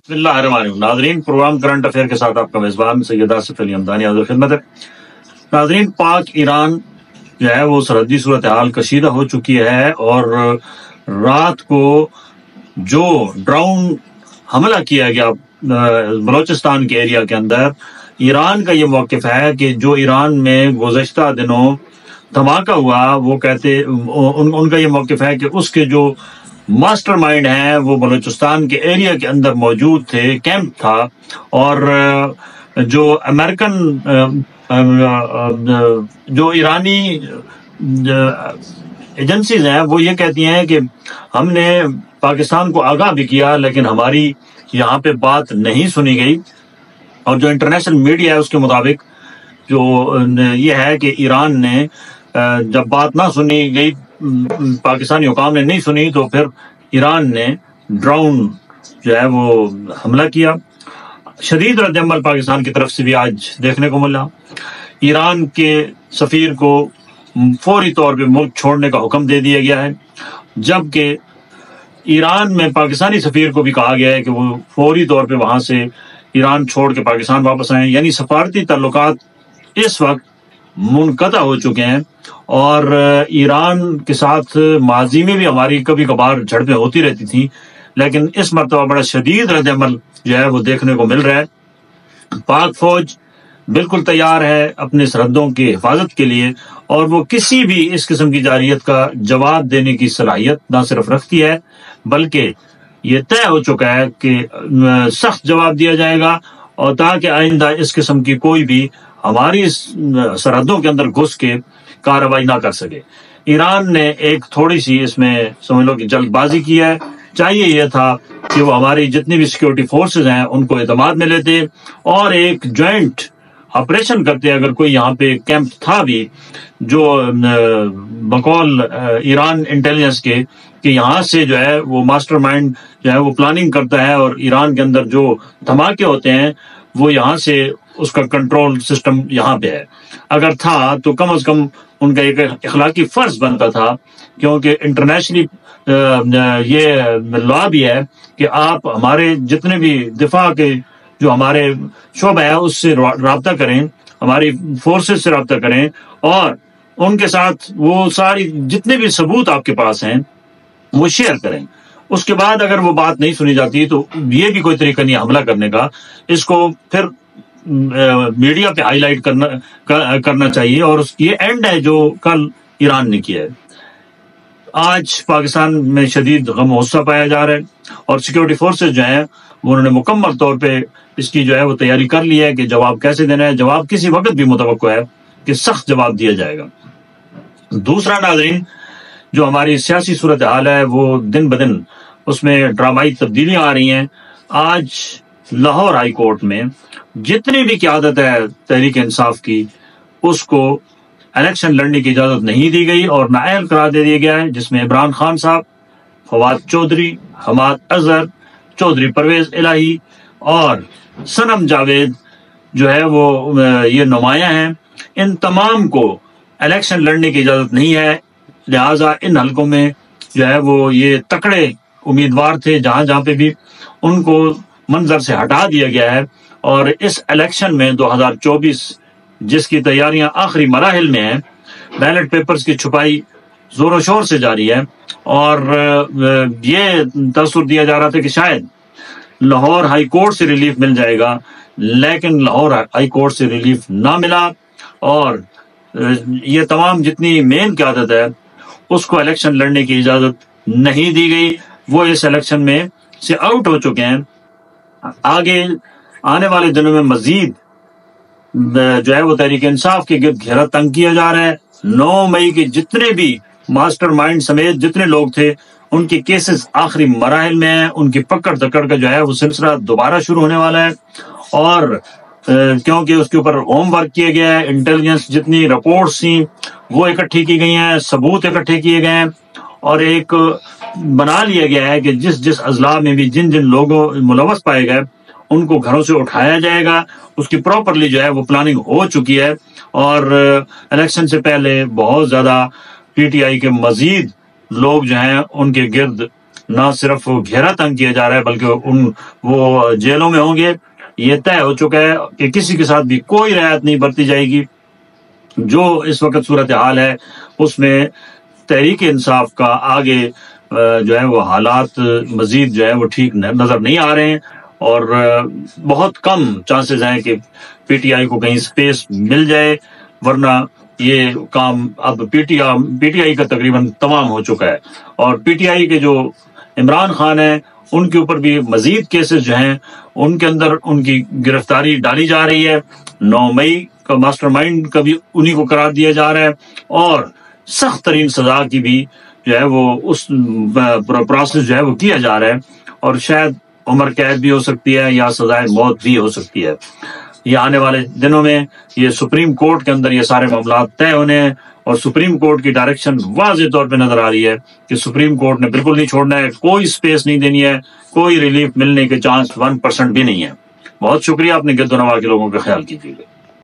बिस्मिल्लाहिर्रहमानिर्रहीम। नाजरीन, programme current affair के साथ आपका मेजबान सैयद आसिफ अली हमदानी हाज़िर खिदमत है। नाजरीन, पाक ईरान जो है वो सरहदी सूरत हाल कशीदा हो चुकी है और रात को जो ड्रोन हमला किया गया बलोचिस्तान के एरिया के अंदर, ईरान का ये मौक़िफ़ है कि जो ईरान में गुज़श्ता दिनों धमाका हुआ, वो कहते उनका ये मौक़िफ़ है कि उसके जो मास्टर माइंड हैं वो बलूचिस्तान के एरिया के अंदर मौजूद थे, कैंप था। और जो अमेरिकन जो ईरानी एजेंसीज हैं वो ये कहती हैं कि हमने पाकिस्तान को आगाह भी किया, लेकिन हमारी यहाँ पे बात नहीं सुनी गई। और जो इंटरनेशनल मीडिया है उसके मुताबिक जो ये है कि ईरान ने जब बात ना सुनी गई, पाकिस्तानी हुकाम ने नहीं सुनी, तो फिर ईरान ने ड्रोन जो है वो हमला किया। शदीद रद्द-ए-अमल पाकिस्तान की तरफ से भी आज देखने को मिला। ईरान के सफीर को फौरी तौर पे मुल्क छोड़ने का हुक्म दे दिया गया है, जबकि ईरान में पाकिस्तानी सफीर को भी कहा गया है कि वो फौरी तौर पे वहां से ईरान छोड़ के पाकिस्तान वापस आए। यानी सफारती ताल्लुकात इस वक्त मुनक़ता हो चुके हैं। और ईरान के साथ माजी में भी हमारी कभी कभार झड़पें होती रहती थी, लेकिन इस मरतबा बड़ा शदीद रद्द-ए-अमल जो है वो देखने को मिल रहा है। पाक फौज बिल्कुल तैयार है अपने सरहदों की हिफाजत के लिए, और वो किसी भी इस किस्म की जारियत का जवाब देने की सलाहियत न सिर्फ रखती है, बल्कि ये तय हो चुका है कि सख्त जवाब दिया जाएगा, और ताकि आइंदा इस किस्म की कोई भी हमारी सरहदों के अंदर घुस के कार्रवाई ना कर सके। ईरान ने एक थोड़ी सी इसमें समझ लो कि जल्दबाजी की है। चाहिए यह था कि वो हमारी जितनी भी सिक्योरिटी फोर्सेज हैं उनको एतमाद में लेते और एक ज्वाइंट ऑपरेशन करते। अगर कोई यहाँ पे कैंप था भी जो बकौल ईरान इंटेलिजेंस के कि यहाँ से जो है वो मास्टरमाइंड जो है वो प्लानिंग करता है, और ईरान के अंदर जो धमाके होते हैं वो यहाँ से उसका कंट्रोल सिस्टम यहाँ पे है, अगर था तो कम से कम उनका एक इखलाकी फर्ज बनता था, क्योंकि इंटरनेशनली ये लॉ भी है कि आप हमारे जितने भी दिफा के जो हमारे शोबा है उससे राब्ता करें, हमारी फोर्सेस से राब्ता करें, और उनके साथ वो सारी जितने भी सबूत आपके पास हैं वो शेयर करें। उसके बाद अगर वो बात नहीं सुनी जाती तो ये भी कोई तरीका नहीं हमला करने का, इसको फिर मीडिया पे हाईलाइट करना चाहिए। और ये एंड है जो कल ईरान ने किया है। आज पाकिस्तान में शदीद गम गुस्सा पाया जा रहा है, और सिक्योरिटी फोर्सेज जो हैं उन्होंने मुकम्मल तौर पे इसकी जो है वो तैयारी कर ली है कि जवाब कैसे देना है। जवाब किसी वक्त भी मुतवक्को है कि सख्त जवाब दिया जाएगा। दूसरा नाज़रीन, जो हमारी सियासी सूरत हाल है वो दिन ब दिन उसमें ड्रामाई तब्दीलियां आ रही हैं। आज लाहौर हाई कोर्ट में जितनी भी क़यादत है तहरीक इंसाफ की, उसको इलेक्शन लड़ने की इजाज़त नहीं दी गई और नाअहल करार दे दिया गया है, जिसमें इमरान खान साहब, फवाद चौधरी, हमाद अजहर, चौधरी परवेज इलाही और सनम जावेद जो है वो ये नुमाया हैं। इन तमाम को इलेक्शन लड़ने की इजाज़त नहीं है, लिहाजा इन हलकों में जो है वो ये तकड़े उम्मीदवार थे जहां जहां पे भी, उनको मंजर से हटा दिया गया है। और इस इलेक्शन में 2024 जिसकी तैयारियां आखिरी मराहिल में हैं, बैलेट पेपर्स की छुपाई जोरों शोर से जारी है, और ये तसव्वुर दिया जा रहा था कि शायद लाहौर हाई कोर्ट से रिलीफ मिल जाएगा, लेकिन लाहौर हाई कोर्ट से रिलीफ ना मिला, और ये तमाम जितनी मेन क़यादत है उसको इलेक्शन लड़ने की इजाज़त नहीं दी गई। वो इस इलेक्शन में से आउट हो चुके हैं। आगे आने वाले दिनों में मजीद जो है वो तहरीक इंसाफ के गिर्द घेरा तंग किया जा रहा है। 9 मई के जितने भी मास्टर माइंड समेत जितने लोग थे उनके केसेस आखिरी मराहिल में हैं। उनकी पकड़ दकड़ का जो है वो सिलसिला दोबारा शुरू होने वाला है, और क्योंकि उसके ऊपर होमवर्क किया गया है, इंटेलिजेंस जितनी रिपोर्ट्स थी वो इकट्ठी की गई हैं, सबूत इकट्ठे किए गए हैं, और एक बना लिया गया है कि जिस जिस अजला में भी जिन जिन लोगों मुलव्वस पाए गए उनको घरों से उठाया जाएगा। उसकी प्रॉपरली जो है वो प्लानिंग हो चुकी है, और इलेक्शन से पहले बहुत ज़्यादा PTI के मजीद लोग जो हैं उनके गिर्द نہ صرف گھیرا تنگ کیا جا رہا ہے بلکہ وہ جیلوں میں ہوں گے. یہ طے ہو چکا ہے کہ کسی کے ساتھ بھی کوئی رعایت نہیں برتی جائے گی. جو اس وقت صورتحال ہے اس میں تحریک انصاف کا آگے جو ہے وہ حالات مزید جو ہے وہ ٹھیک نظر نہیں آ رہے ہیں، اور بہت کم چانسز ہیں کہ پی ٹی آئی کو کہیں سپیس مل جائے، ورنہ یہ کام اب پی ٹی آئی کا تقریباً تمام ہو چکا ہے. اور پی ٹی آئی کے جو عمران خان ہیں ان کے اوپر بھی مزید کیسز جو ہیں ان کے اندر ان کی گرفتاری ڈالی جا رہی ہے. 9 مئی کا ماسٹر مائنڈ کا بھی انہی کو قرار دیا جا رہا ہے، اور سخت ترین سزا کی بھی جو ہے وہ اس پروسیس جو ہے وہ کیا جا رہا ہے، اور شاید عمر قید بھی ہو سکتی ہے یا سزائے موت بھی ہو سکتی ہے. یہ آنے والے دنوں میں یہ سپریم کورٹ کے اندر یہ سارے معاملات طے ہونے ہیں، اور سپریم کورٹ کی ڈائریکشن واضح طور پہ نظر آ رہی ہے کہ سپریم کورٹ نے بالکل نہیں چھوڑنا ہے، کوئی سپیس نہیں دینی ہے، کوئی ریلیف ملنے کے چانس 1% بھی نہیں ہے. بہت شکریہ. اپنے گرد و نواح کے لوگوں کا خیال کیجیے گا.